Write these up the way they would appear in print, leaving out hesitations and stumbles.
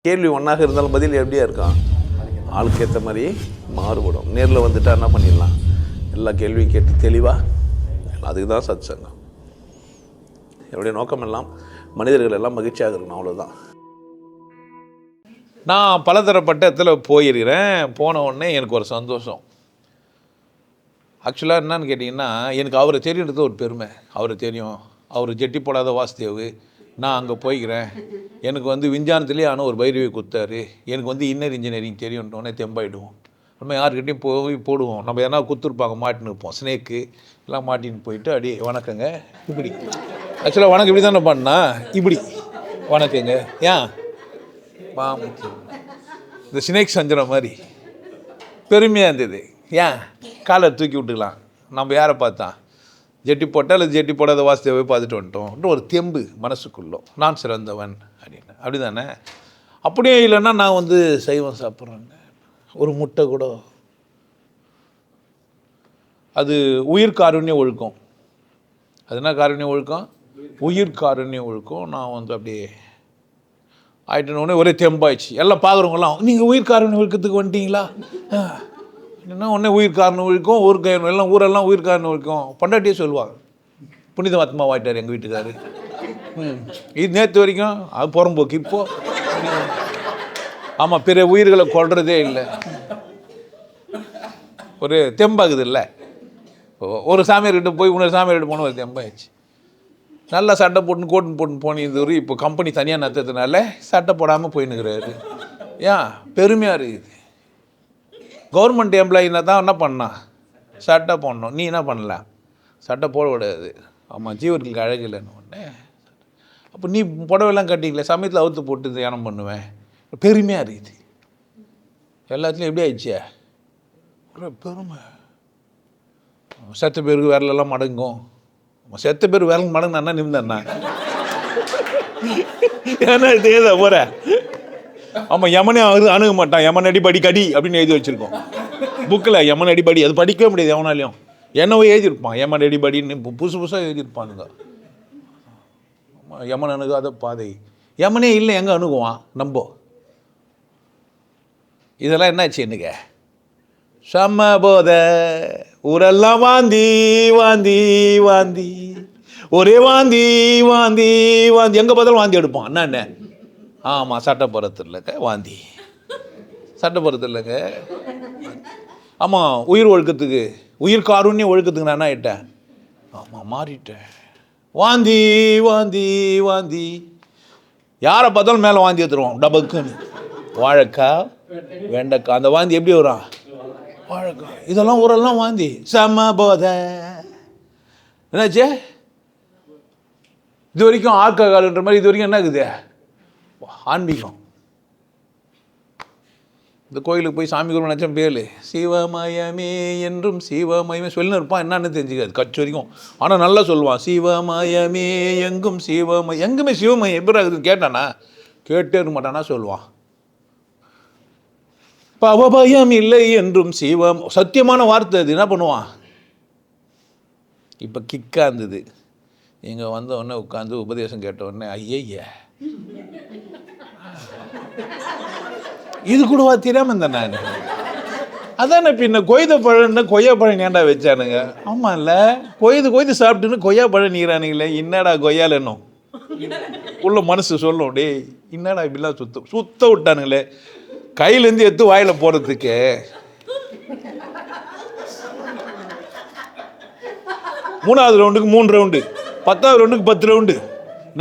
கேள்வி ஒன்றாக இருந்தாலும் பதில் எப்படியா இருக்கான், ஆளுக்கு ஏற்ற மாதிரி மாறுபடும். நேரில் வந்துட்டால் என்ன பண்ணிடலாம், எல்லா கேள்வியும் கேட்டு தெளிவாக. அதுக்கு தான் சத் சங்கம். என்னுடைய நோக்கம் எல்லாம் மனிதர்கள் எல்லாம் மகிழ்ச்சியாக இருக்கணும், அவ்வளோதான். நான் பலதரப்பட்ட இடத்துல போயிருக்கிறேன். போன உடனே எனக்கு ஒரு சந்தோஷம். ஆக்சுவலாக என்னன்னு கேட்டிங்கன்னா, எனக்கு அவரை தெரியுன்றது ஒரு பெருமை. அவரை தெரியும், அவர் ஜெட்டி போடாத வாசுதேவ், நான் அங்கே போய்க்கிறேன், எனக்கு விஞ்ஞானத்துலேயே ஆனால் ஒரு பைரவி குத்தாரு, எனக்கு இன்னர் இன்ஜினியரிங் தெரியும்னோடனே தெம்பாயிடுவோம். நம்ம யாருக்கிட்டையும் போய் போடுவோம், நம்ம எதனா குத்துருப்பாங்க மாட்டின்னு இருப்போம், ஸ்னேக்கு எல்லாம் மாட்டின்னு போயிட்டு அடி வணக்கங்க இப்படி. ஆக்சுவலாக வணக்கம் இப்படி தானே பண்ணா, இப்படி வணக்கங்க. ஏன் இந்த ஸ்னேக் சஞ்சன மாதிரி பெருமையாக இருந்தது. ஏன் காலை தூக்கி விட்டுக்கலாம், நம்ம யாரை பார்த்தா ஜெட்டி போட்டால் அல்லது ஜெட்டி போடாத வாசுதேவை பார்த்துட்டு வந்துட்டோம் ஒரு தெம்பு மனசுக்குள்ளோ, நான் சிறந்தவன் அப்படின்னு. அப்படி தானே? அப்படியே இல்லைன்னா நான் சைவம் சாப்பிட்றேங்க, ஒரு முட்டை கூட, அது உயிர் காருண்ய ஒழுக்கம். அது என்ன காருண்ய ஒழுக்கம்? உயிர் காருண்ய ஒழுக்கம். நான் அப்படியே ஆயிட்டோன்னே ஒரே தெம்பாயிடுச்சு. எல்லாம் பார்க்குறவங்களாம், நீங்கள் உயிர் காருண்ய ஒழுக்கத்துக்கு வந்துட்டீங்களா? என்ன ஒன்றே உயிர் காரணம் ஒழுக்கம், எல்லாம் ஊரெல்லாம் உயிர் காரணம் ஒழுக்கம். பொண்டாட்டியே சொல்லுவாங்க, புனித ஆத்மா வாயிட்டார் எங்கள் வீட்டுக்காரு. இது நேற்று வரைக்கும் அது புறம்போக்கு. இப்போது ஆமாம், பிற உயிர்களை கொள்றதே இல்லை. ஒரு தெம்பாகுது இல்லை? ஒரு சாமியார்கிட்ட போய் இன்னொரு சாமியார்கிட்ட போன ஒரு தெம்பாயிடுச்சு. நல்லா சட்டை போட்டுன்னு போட்டுன்னு போனது. இப்போ கம்பெனி தனியாக நடத்துறதுனால சட்டை போடாமல் போயின்னுக்கிறாரு. ஏன் பெருமையாக இருக்குது. கவர்மெண்ட் எம்ப்ளாயின்னா தான் என்ன பண்ணான், சட்டை போடணும். நீ என்ன பண்ணலாம், சட்டை போட விடாது. ஆமாம், ஜீவர்களுக்கு அழகு இல்லைன்னு ஒன்று. அப்போ நீ புடவைலாம் கட்டிக்கல, சமயத்தில் அவுத்து போட்டு தியானம் பண்ணுவேன். பெருமையாக இருக்குது. எல்லாத்துலேயும் எப்படி ஆயிடுச்சு ஒரு பெருமை. செத்த பேருக்கு விரலெல்லாம் மடங்கும். செத்த பேர் விரல் மடங்குனா நிமிந்தண்ணா ஏன்னா இதேதா போகிற. ஆமாம், யமனே அணுக மாட்டான். யமன் அடிப்படி கடி அப்படின்னு எழுதி வச்சுருக்கோம் புக்கில். யமன் அடிப்படி அது படிக்கவே முடியாது எவனாலையும். என்னவோ எழுதியிருப்பான் யமன் அடிப்படின்னு, புதுசு புதுசாக எழுதியிருப்பானுங்க. யமன் அணுகாத பாதை. யமனே இல்லை, எங்கே அணுகுவான் நம்ப? இதெல்லாம் என்னாச்சு என்னங்க? செம்ம போத, ஊரெல்லாம் வாந்தி வாந்தி வாந்தி, ஒரே வாந்தி வாந்தி வாந்தி, எங்கே பார்த்தாலும் வாந்தி எடுப்பான். என்ன? ஆமாம், சட்டப்புறத்து இல்லைங்க வாந்தி, சட்டப்புறத்து இல்லைங்க. ஆமாம், உயிர் ஒழுக்கத்துக்கு, உயிர் காருண்ய ஒழுக்கத்துக்கு நான் என்ன ஆகிட்டேன்? ஆமாம், மாறிட்டேன். வாந்தி வாந்தி வாந்தி, யாரை பார்த்தாலும் மேலே வாந்தி எடுத்துருவோம் டபக்குன்னு. வாழைக்காய் வெண்டைக்காய், அந்த வாந்தி எப்படி வரும்? வாழைக்காய். இதெல்லாம் ஊரெல்லாம் வாந்தி. செம போத. என்னாச்சு இது வரைக்கும்? ஆல்கஹால்ன்ற மாதிரி இது வரைக்கும் என்ன இருக்குது? ஆன்மீகம். இந்த கோயிலுக்கு போய் சாமி குரு நினச்சம் பேர் சிவமயமே என்றும் சிவமயமே சொல்லின்னு இருப்பான். என்னன்னு தெரிஞ்சுக்காது கட்சி வரைக்கும். ஆனால் நல்லா சொல்லுவான், சிவமயமே எங்கும் சிவமயம், எங்குமே சிவமயம் எப்படி இருக்குதுன்னு கேட்டானா கேட்டே இருக்க மாட்டானா சொல்லுவான். பவபயம் இல்லை என்றும் சிவம், சத்தியமான வார்த்தை அது. என்ன பண்ணுவான்? இப்போ கிக்கா இருந்தது. இங்கே வந்த உடனே உட்காந்து உபதேசம் கேட்ட உடனே ஐய இது கூடவா தெரியாமல் இருந்தேன் நான். அதானே பின்ன கொய்த பழம்னு கொய்யா பழம் ஏண்டா வச்சானுங்க? ஆமாம் இல்லை, கொய்து சாப்பிட்டுன்னு கொய்யா பழம் நீரானுங்களே. என்னடா கொய்யால என்னும் உள்ள மனசு சொல்லும், டே என்னடா இப்படிலாம் சுத்த விட்டானுங்களே. கையிலேருந்து எடுத்து வாயில் போகிறதுக்கு மூணாவது ரவுண்டுக்கு 3 ரவுண்டு, 10வது ரவுண்டுக்கு 10 ரவுண்டு.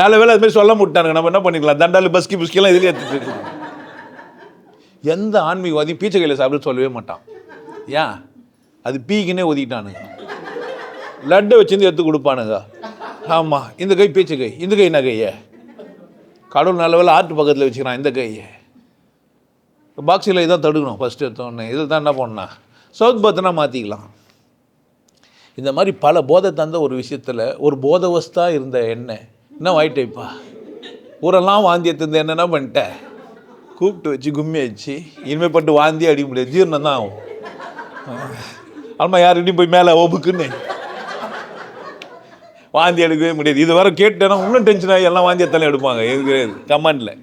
நல்ல வேலை அது மாதிரி சொல்ல விட்டானுங்க. நம்ம என்ன பண்ணிக்கலாம், தண்டாலு புஸ்கிலாம் இதுலேயே எடுத்துட்டு. எந்த ஆன்மீகவாதியும் பீச்சை கையில் சாப்பிட சொல்லவே மாட்டான். ஏன்? அது பீக்குன்னே ஒதுக்கிட்டானுங்க. லட்டை வச்சுருந்து எடுத்து கொடுப்பானுங்க. ஆமாம், இந்த கை பீச்சை கை, இந்த கை என்ன கையை? கடவுள் நல்ல வேலை ஆர்ட் பக்கத்தில் வச்சுக்கிறான் இந்த கையை. பாக்ஸில் இதான் தடுக்கணும் ஃபஸ்ட்டு எடுத்தோடனே. இதில் தான் என்ன பண்ணால் சவுத் பத்தனா மாற்றிக்கலாம். இந்த மாதிரி பல போதை தந்த ஒரு விஷயத்தில் ஒரு போதவஸ்தாக இருந்த எண்ணெய் என்ன வாயிட்டேப்பா, ஊரெல்லாம் வாந்தி எடுத்திருந்த என்ன பண்ணிட்டேன், கூப்பிட்டு வச்சு கும்மி வச்சு இனிமேல் பட்டு வாந்தி அடிக்க முடியாது, ஜீரணம் தான் ஆகும். ஆமாம், யாருக்கிட்டையும் போய் மேலே ஒப்புக்குன்னு வாந்தி எடுக்கவே முடியாது. இது வர கேட்டேன்னா இன்னும் டென்ஷன் ஆகி எல்லாம் வாந்தி எடுத்தாலும் எடுப்பாங்க. எதுக்கு கமாண்டில்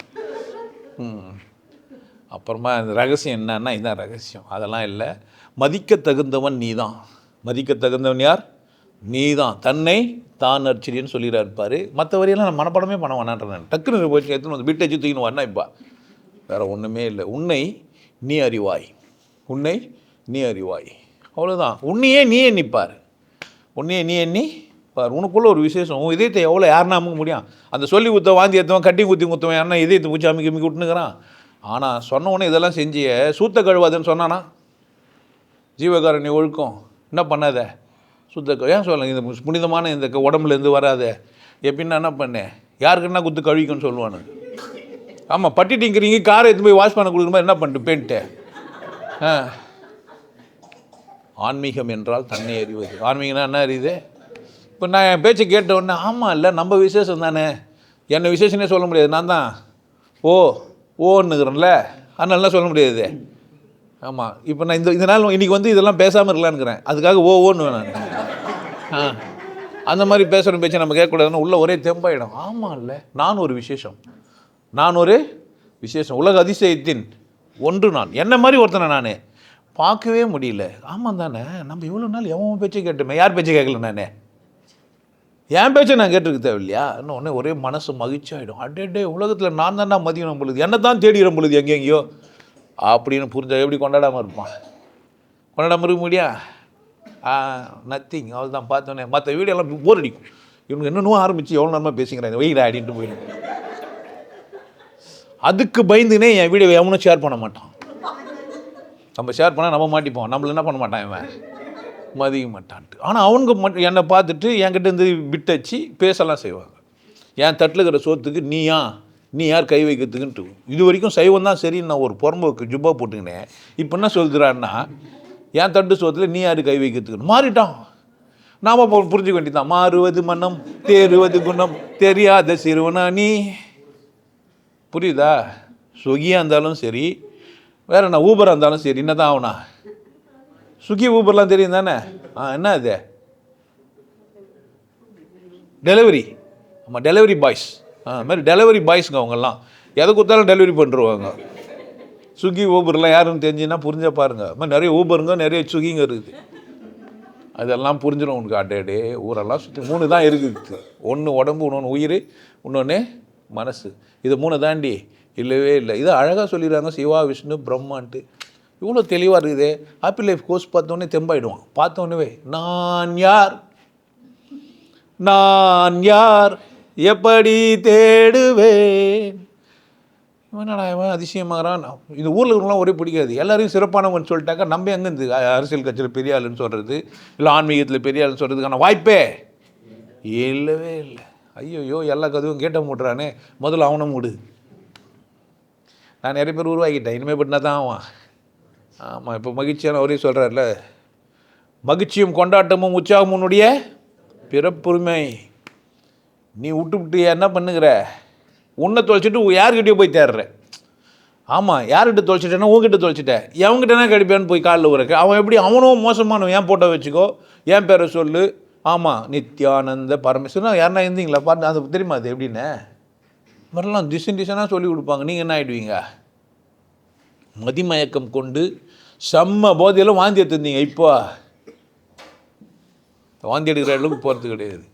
அப்புறமா இந்த ரகசியம் என்னன்னா, இதுதான் ரகசியம். அதெல்லாம் இல்லை. மதிக்க தகுந்தவன் நீ தான். மதிக்க தகுந்தவன் யார்? நீ தான். தன்னை தான் அர்ச்சரின்னு சொல்லிடுறாரு இருப்பார். மற்ற வரியெல்லாம் நான் மனப்படமே பண்ண வேணான்றேன். டக்குன்னு போய் எடுத்துன்னு வந்து விட்டச்சு தூக்கின்னு வரனா இப்போ வேறு ஒன்றுமே இல்லை. உன்னை நீ அறிவாய், உன்னை நீ அறிவாய், அவ்வளோதான். உன்னையே நீ எண்ணிப்பார், உன்னையே நீ எண்ணி பார். உனக்குள்ள ஒரு விசேஷம். உன் இதயத்தை எவ்வளோ யாருன்னா அமுக்க முடியும்? அந்த சொல்லி குத்த வாந்தி ஏற்றுவன், கட்டி குத்தி குத்துவன், யாருன்னா இதயத்தை பூச்சி அமைக்க அமைக்க விட்டுனுக்கிறான். ஆனால் சொன்ன உடனே இதெல்லாம் செஞ்சிய சூத்த கழுவாதுன்னு சொன்னானா? ஜீவகாரணி ஒழுக்கம் என்ன பண்ணாத சுத்த ஏன் சொல்லலாம்? இந்த புனிதமான இந்த உடம்புலேருந்து வராத எப்படின்னா என்ன பண்ணேன், யாருக்குன்னா குத்து கழுவிக்குன்னு சொல்லுவானு. ஆமாம், பட்டிட்டிங்கிறீங்க, காரை எடுத்து போய் வாஷ் பண்ண கொடுக்குற மாதிரி என்ன பண்ணிட்டு பெயிண்ட்டு. ஆன்மீகம் என்றால் தன்னை அறிவது. ஆன்மீகம்னா என்ன அறியுது? இப்போ நான் என் பேச்சை கேட்ட உடனே ஆமாம் இல்லை நம்ம விசேஷம் தானே, என்னை விசேஷனே சொல்ல முடியாது, நான் தான் ஓன்னுக்கிறேன்ல, அதனால சொல்ல முடியாது. ஆமாம், இப்போ நான் இந்த நாள் இன்றைக்கி வந்து இதெல்லாம் பேசாமல் இருக்கலான்னுக்கிறேன், அதுக்காக ஓன்னு நான் அந்த மாதிரி பேசுகிற பேச்சை நம்ம கேட்கக்கூடாதுன்னு உள்ள ஒரே தெம்பாயிடும். ஆமாம் இல்லை நான் ஒரு விசேஷம், நான் ஒரு விசேஷம், உலக அதிசயத்தின் ஒன்று நான், என்ன மாதிரி ஒருத்தனை நான் பார்க்கவே முடியல. ஆமாம் தானே, நம்ம இவ்வளோ நாள் எவன் பேச்சை கேட்டுமே, யார் பேச்சை கேட்கல நானே, என் பேச்சை நான் கேட்டிருக்க தேவையில்லையா? இன்னும் உடனே ஒரே மனசு மகிழ்ச்சி ஆகிடும். அடே உலகத்தில் நான் தான்டா மதியம் பொழுது, என்ன தான் தேடிடும் பொழுது எங்கெங்கேயோ அப்படின்னு புரிஞ்சா எப்படி கொண்டாடாமல் இருப்பான்? கொண்டாடாமல் இருக்க முடியா? நத்திங், அவள் தான் பார்த்தோன்னே மற்ற வீடியோலாம் போர் அடிக்கும். இவங்க என்னென்னவோ ஆரம்பித்து எவ்வளோ நேரமாக பேசிக்கிறாங்க, வெயிடா அப்படின்ட்டு போயிடும். அதுக்கு பயந்துனே என் வீடியோ எவனும் ஷேர் பண்ண மாட்டான். நம்ம ஷேர் பண்ணால் நம்ம மாட்டிப்போம், நம்மள என்ன பண்ண மாட்டான், இவன் மதிக்க மாட்டான்ட்டு. ஆனால் அவங்க மட்டும் என்னை பார்த்துட்டு என்கிட்ட இருந்து விட்டச்சு பேசலாம் செய்வாங்க. என் தட்டில் இருக்கிற சோத்துக்கு நீ யார் கை வைக்கிறதுக்குன்ட்டு. இது வரைக்கும் சைவம் தான் சரி, நான் ஒரு புறம்போக்கு ஜுப்பா போட்டுக்கினேன். இப்போ என்ன சொல்கிறான்னா, என் தட்டு சோத்தில் நீ யார் கை வைக்கிறதுக்குன்னு மாறிட்டான். நாம் புரிஞ்சுக்க வேண்டியதான். மாறுவது மனம், தேறுவது குணம், தெரியாத சிறுவனா நீ. புரியுதா? ஸ்விக்கியாக இருந்தாலும் சரி, வேற என்ன ஊபராக இருந்தாலும் சரி, என்ன தான் ஆகுனா? ஸ்விக்கி ஊபர்லாம் தெரியும் தானே? என்ன அது? டெலிவரி. ஆமாம், டெலிவரி பாய்ஸ். அது மாதிரி டெலிவரி பாய்ஸுங்க அவங்கெல்லாம். எதை கொடுத்தாலும் டெலிவரி பண்ணிருவாங்க. ஸ்விக்கி ஊபர்லாம் யாருன்னு தெரிஞ்சுன்னா புரிஞ்சா பாருங்கள். அது மாதிரி நிறைய ஊபருங்க, நிறைய ஸ்விக்கிங்க இருக்குது. அதெல்லாம் புரிஞ்சிடும் உனக்கு. அடே ஊரெல்லாம் சுற்றி 3 தான் இருக்குது. ஒன்று உடம்பு, இன்னொன்று உயிர், இன்னொன்று மனசு. இது 3 தாண்டி இல்லவே இல்லை. இது அழகாக சொல்லிடுறாங்க, சிவா விஷ்ணு பிரம்மான்ட்டு. இவ்வளோ தெளிவாக இருக்குது. ஹாப்பி லைஃப் கோர்ஸ் பார்த்தோன்னே தெம்பாயிடுவான். பார்த்தோன்னே நான் யார் எப்படி தேடுவேன். என்னடா இவன் அதிசயமாகறான். இந்த ஊரில் இருக்கிறவங்களாம் ஒரே பிடிக்காது. எல்லாரையும் சிறப்பானவன்னு சொல்லிட்டாக்கா நம்ம எங்கே இருந்து அரசியல் கட்சியில் பெரிய ஆளுன்னு சொல்கிறது, இல்லை ஆன்மீகத்தில் பெரிய ஆளுன்னு சொல்கிறதுக்கான வாய்ப்பே இல்லவே இல்லை. ஐயோ எல்லா கதையும் கேட்ட மூட்டுறானே, முதல்ல அவனை மூடு. நான் நிறைய பேர் உருவாக்கிட்டேன், இனிமேல் பட்டினா தான் ஆவான். ஆமாம், இப்போ மகிழ்ச்சியான அவரே சொல்கிறார்ல, மகிழ்ச்சியும் கொண்டாட்டமும் உற்சாகமும் உன்னுடைய பிறப்புரிமை. நீ விட்டு என்ன பண்ணுகிற, உன்னை தொலைச்சிட்டு யார்கிட்டயோ போய் தேடுற. ஆமாம், யார்கிட்ட தொலைச்சிட்டேன்னா உங்ககிட்ட தொலைச்சிட்டேன், எவங்கிட்டனா கிடைப்பேன்னு போய் காலில் உரைக்க. அவன் எப்படி அவனும் மோசமானவன், ஏன் போட்டோ வச்சுக்கோ, என் பேரை சொல்லு. ஆமாம், நித்யானந்த பரமேஸ்வரன் யாருன்னா இருந்தீங்களா பார்த்து, அது தெரியுமா அது எப்படின்னு மாதிரிலாம் டிசனாக சொல்லி கொடுப்பாங்க. நீங்கள் என்ன ஆகிடுவீங்க? மதிமயக்கம் கொண்டு செம்ம போதையெல்லாம் வாந்தி எடுத்துருந்தீங்க. இப்போ வாந்தி எடுக்கிற அளவுக்கு போகிறது கிடையாது.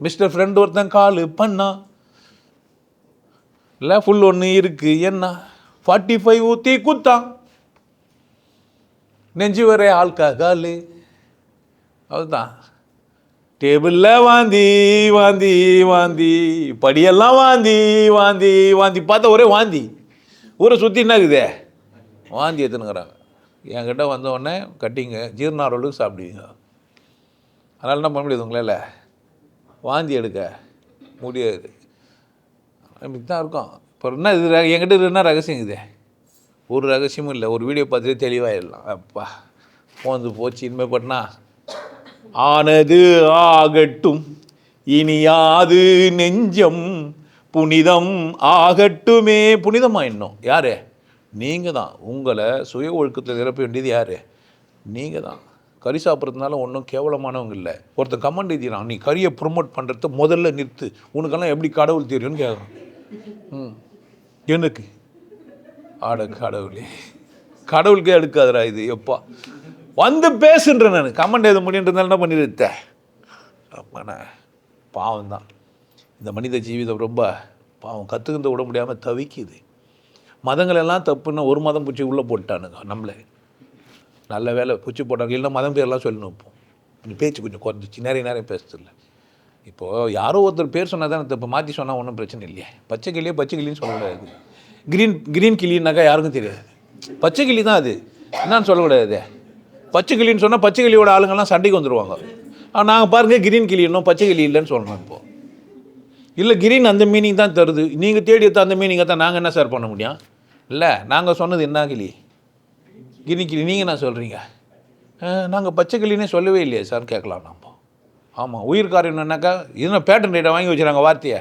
மிஸ்டர் ஃப்ரெண்ட் ஒருத்தன் கால் பண்ணா இல்லை, ஃபுல் ஒன்று இருக்குது, என்ன 45 ஊற்றி குத்தான், நெஞ்சு வர ஆள்கா காலு. அதுதான் டேபிளில் வாந்தி வாந்தி வாந்தி, படியெல்லாம் வாந்தி வாந்தி வாந்தி, பார்த்தா ஒரே வாந்தி. ஊரை சுற்றி என்ன இருக்குது, வாந்தி எடுத்துனுங்கிறாங்க. என்கிட்ட வந்தோடனே கட்டிங்க ஜீர்ணாரோளுக்கு சாப்பிடுவீங்க. அதனால் என்ன பண்ண முடியாது உங்களால், வாந்தி எடுக்க முடியாது. அப்படி தான் இருக்கும். இப்போ என்ன இது என்கிட்ட என்ன ரகசியம் இருக்குது? ஒரு ரகசியமும் இல்லை. ஒரு வீடியோ பார்த்துட்டு தெளிவாகிடலாம். அப்பா போந்து போச்சு, இனிமேல் பட்டினா ஆனது ஆகட்டும், இனியாது நெஞ்சம் புனிதம் ஆகட்டுமே. புனிதமாக இன்னும் யார்? நீங்கள் தான். உங்களை சுய ஒழுக்கத்தில் நிரப்ப வேண்டியது யார்? நீங்கள் தான். கறி சாப்பிட்றதுனால ஒன்றும் கேவலமானவங்க இல்லை. ஒருத்தன் கமெண்ட் எழுதிறான், நீ கறியை ப்ரொமோட் பண்ணுறத முதல்ல நிறுத்து, உனக்கெல்லாம் எப்படி கடவுள் தெரியும்னு கேட்குறான். எனக்கு ஆட கடவுளே, கடவுளுக்கே எடுக்காதரா இது. எப்பா வந்து பேசுன்றேன் நான். கமெண்ட் எது முடியுன்றதால என்ன பண்ணிடுத்த. அப்பண்ணா பாவம் தான் இந்த மனித ஜீவிதம். ரொம்ப பாவம், கற்றுக்கிட்டு விட முடியாமல் தவிக்குது. மதங்கள் எல்லாம் தப்புன்னு ஒரு மதம் பூச்சி உள்ளே போட்டானுங்க நம்மளே. நல்ல வேலை பூச்சி போட்டாங்க, இல்லைன்னா மதம் பேர்லாம் சொல்லணும். இப்போ கொஞ்சம் பேச்சு கொஞ்சம் குறைஞ்சிச்சு, நிறைய பேசுதில்லை. இப்போது யாரோ ஒருத்தர் பேர் சொன்னால் தான் இப்போ மாற்றி சொன்னால் ஒன்றும் பிரச்சனை இல்லையே. பச்சை கிளின்னு சொல்லக்கூடாது. கிரீன் கிளின்னாக்கா யாருக்கும் தெரியாது. பச்சை கிளி தான் அது, என்னான்னு சொல்லக்கூடாது. பச்சை கிளின்னு சொன்னால் பச்சை கிளியோட ஆளுங்கள்லாம் சண்டைக்கு வந்துடுவாங்க. நாங்கள் பாருங்கள் கிரீன் கிளி இன்னும் பச்சை கிளி இல்லைன்னு சொல்லணும். இப்போது இல்லை கிரீன் அந்த மீனிங் தான் தருது, நீங்கள் தேடி எடுத்த அந்த மீனிங்கை தான் நாங்கள் என்ன சார் பண்ண முடியும்? இல்லை நாங்கள் சொன்னது என்ன கிளி, கிரீன் கிளி, நீங்கள் என்ன சொல்கிறீங்க? நாங்கள் பச்சை கிளினே சொல்லவே இல்லையே சார் கேட்கலாம் நம்ம. ஆமாம், உயிர்காரண்யம்னாக்கா இதுனா பேட்டன் ரைட்டை வாங்கி வச்சுறாங்க வார்த்தையை.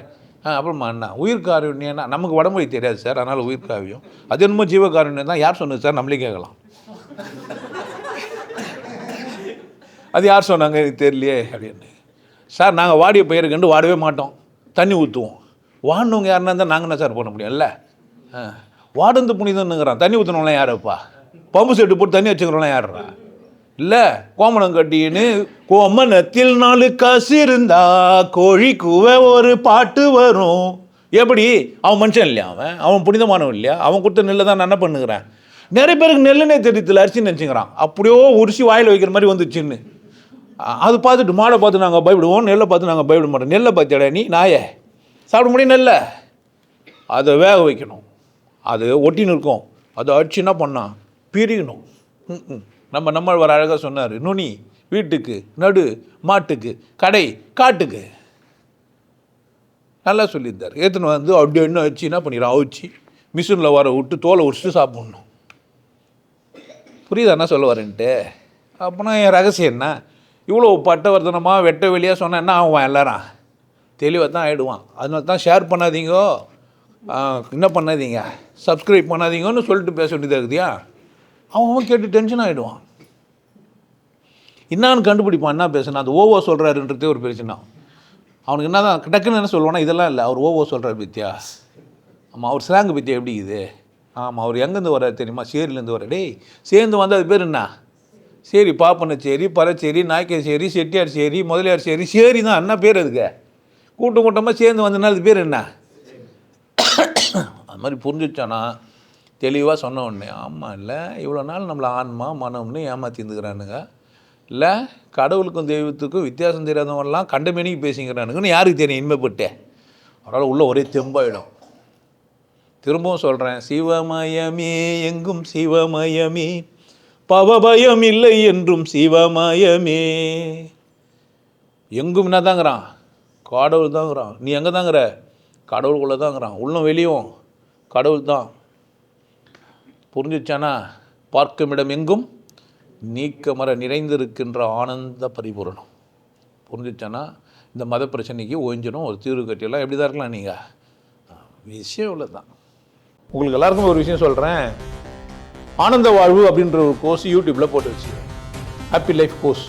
அப்புறமா என்ன உயிர்காரண்யம்னா நமக்கு உடம்புக்கு தெரியாது சார், அதனால் உயிர்காவியம். அது என்னமோ ஜீவகாரண்யம் தான். யார் சொன்னது சார்? நம்மளே கேட்கலாம். அது யார் சொன்னாங்க எனக்கு தெரியலையே அப்படின்னு. சார் நாங்கள் வாடிய பயிரை கண்டு வாடவே மாட்டோம், தண்ணி ஊற்றுவோம். வாடினவங்க யாருன்னா இருந்தால் நாங்கள் என்ன சார் பண்ண முடியும்? இல்லை வாடந்து புனிதன்னுங்கிறான், தண்ணி ஊற்றினவங்களாம் யாருப்பா? பம்பு செட்டு போட்டு தண்ணி வச்சுக்கிறவங்களாம் யாருறா? இல்லை கோமணம் கட்டின்னு கோமணத்தில் 4 காசு இருந்தா கோழி கூவ ஒரு பாட்டு வரும். எப்படி? அவன் மனுஷன் இல்லையா? அவன் புனிதமானவன் இல்லையா? அவன் கொடுத்த நெல்லை தான் நான் என்ன பண்ணுகிறேன். நிறைய பேருக்கு நெல்லுனே தெரியல, அரிசி நினச்சிக்கிறான். அப்படியோ உரிசி வாயில் வைக்கிற மாதிரி வந்துச்சுன்னு. அது பார்த்துட்டு மாடை பார்த்து நாங்கள் பயப்படுவோம், நெல்லை பார்த்து நாங்கள் பயப்பட மாட்டோம். நெல்லை பார்த்தியாடா நீ நாயை? சாப்பிட முடியும் நெல்லை? அதை வேக வைக்கணும், அது ஒட்டின்னு இருக்கும், அதை அடிச்சு என்ன பண்ணால் பிரிக்கணும். நம்ம வர அழகாக சொன்னார், நுனி வீட்டுக்கு, நடு மாட்டுக்கு, கடை காட்டுக்கு. நல்லா சொல்லியிருந்தார். ஏற்றுன்னு வந்து அப்படி என்ன வச்சு என்ன பண்ணிடுறான், அவிச்சு மிஷினில் வர விட்டு தோலை உரிச்சிட்டு சாப்பிட்ணும். புரியுதா என்ன சொல்ல வரேன்ட்டு? அப்போனா என் ரகசியம் என்ன? இவ்வளோ பட்டவர்த்தனமாக வெட்ட வெளியாக சொன்னால் என்ன ஆகுவான்? எல்லாரும் தெளிவாக தான் ஆகிடுவான். அதனால தான் ஷேர் பண்ணாதீங்கோ, என்ன பண்ணாதீங்க, சப்ஸ்கிரைப் பண்ணாதீங்கன்னு சொல்லிட்டு பேச வேண்டியதாக இருக்குதியா? அவன் கேட்டு டென்ஷன் ஆகிடுவான். என்னான்னு கண்டுபிடிப்பான், என்ன பேசுனா. அது ஓவோ சொல்கிறாருன்றதே ஒரு பிரச்சனை. அவனுக்கு என்ன தான் டக்குன்னு என்ன சொல்லுவானா, இதெல்லாம் இல்லை அவர் ஓவோ சொல்கிறார் பத்தியா. ஆமாம், அவர் ஸ்லாங்கு பற்றியா எப்படி இது? ஆமாம், அவர் எங்கேருந்து வர்றாரு தெரியுமா? சேரிலேருந்து வர்றாரு. டேய் சேர்ந்து வந்து அது பேர் என்ன? சரி, பாப்பனச்சேரி, பறச்சேரி, நாய்க்கச்சேரி, செட்டியார் சேரி, முதலியார் சேரி, சேரி தான் என்ன பேர் அதுக்கு? கூட்டமாக சேர்ந்து வந்ததுனால அது பேர் என்ன? அது மாதிரி புரிஞ்சிச்சானா தெளிவாக சொன்ன உடனே, ஆமாம் இல்லை இவ்வளோ நாள் நம்மளை ஆன்மா மனம்னு ஏமாற்றி இருந்துக்கிறானுங்க. இல்லை கடவுளுக்கும் தெய்வத்துக்கும் வித்தியாசம் தெரியாதவங்கலாம் கண்டமேனிக்கு பேசிக்கிறானுங்கன்னு யாருக்கு தெரியும்? இன்மைப்பட்டே அவரால் உள்ள ஒரே தெம்பாயிடும். திரும்பவும் சொல்கிறேன், சிவமயமே எங்கும் சிவமயமே, பவபயம் இல்லை என்றும் சிவமயமே. எங்கும் என்ன தாங்கிறான்? கடவுள் தாங்கிறான். நீ எங்கே தாங்கிற? கடவுளுக்குள்ளே தாங்கிறான். உள்ளம் வெளியும் கடவுள் தான். புரிஞ்சிச்சானா? பார்க்குமிடம் எங்கும் நீக்கமர நிறைந்திருக்கின்ற ஆனந்த பரிபூரணம். புரிஞ்சிச்சானா? இந்த மத பிரச்சனைக்கு ஓய்ஞ்சிடும், ஒரு தீர்வு கட்டியெல்லாம் எப்படி தான் இருக்கலாம். நீங்கள் விஷயம் இவ்வளோ தான். உங்களுக்கு எல்லாருக்கும் ஒரு விஷயம் சொல்கிறேன். ஆனந்த வாழ்வு அப்படின்ற ஒரு கோர்ஸ் யூடியூப்பில் போட்டு வச்சு, ஹாப்பி லைஃப் கோர்ஸ்.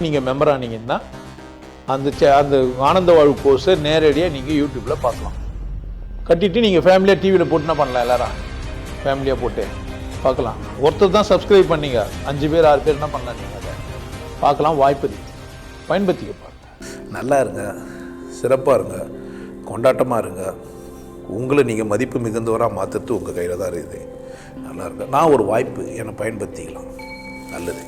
நீங்கள் மெம்பர் ஆனீங்கன்னா அந்த ஆனந்த வாழ்வு கோர்ஸை நேரடியாக நீங்கள் யூடியூப்பில் பார்க்கலாம். கட்டிட்டு நீங்கள் ஃபேமிலியாக டிவியில் போட்டுனா பண்ணலாம். எல்லாரும் ஃபேமிலியாக போட்டு பார்க்கலாம். ஒருத்தர் தான் சப்ஸ்கிரைப் பண்ணீங்க, 5 பேர் 6 பேர் என்ன பண்ணலாம், நீங்கள் அதை பார்க்கலாம். வாய்ப்பு பயன்படுத்திக்க பாருங்க. நல்லா இருங்க, சிறப்பாக இருங்க, கொண்டாட்டமாக இருங்க. உங்களை நீங்கள் மதிப்பு மிகுந்தவராக மாற்றுறது உங்கள் கையில் தான் இருக்குது. நல்லா இருக்கு. நான் ஒரு வாய்ப்பு என்னை பயன்படுத்திக்கலாம். நல்லது.